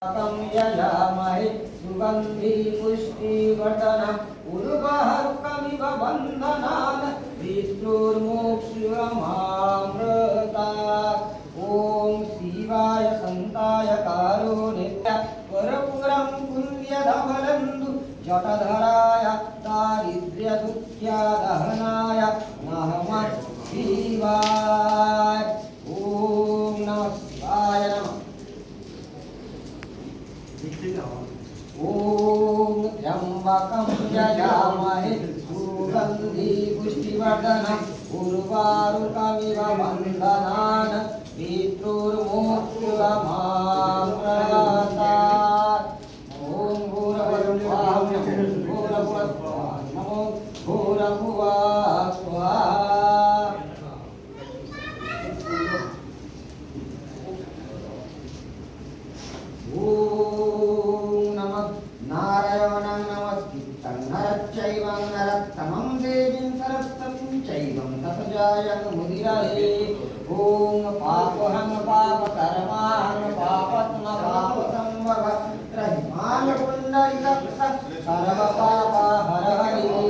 यजामहे सुगंधि पुष्टिवर्धनम् उर्वारुकमिव बन्धनान् मृत्युर्मोक्षमामृतात्। ॐ शिवाय सन्ताय कारुणिकाय कर्पूरं पुण्यधवलन्दु जटधराय दारिद्र्यदुःख्यादहनाय नमः शिवाय। ॐ नमः शिवाय नमः। ॐ त्र्यम्बकं यजामहे सुगन्धि पुष्टिवर्धनम् उर्वारुकमिव बन्धनान् मृत्युर्मोक्षमामृतात्। ॐ भूर्भुवः स्वाहा। नारायणं नमस्कृतं नरश्चैवं नरोत्तमं देवीं सरस्वतीं चैवं तत्जायं मुदिरहे। ॐ पापहं पापकर्माहं पापत्म पापसंभव त्रयीमान् पुण्डरीकस्य सर्वपापहर हरिः।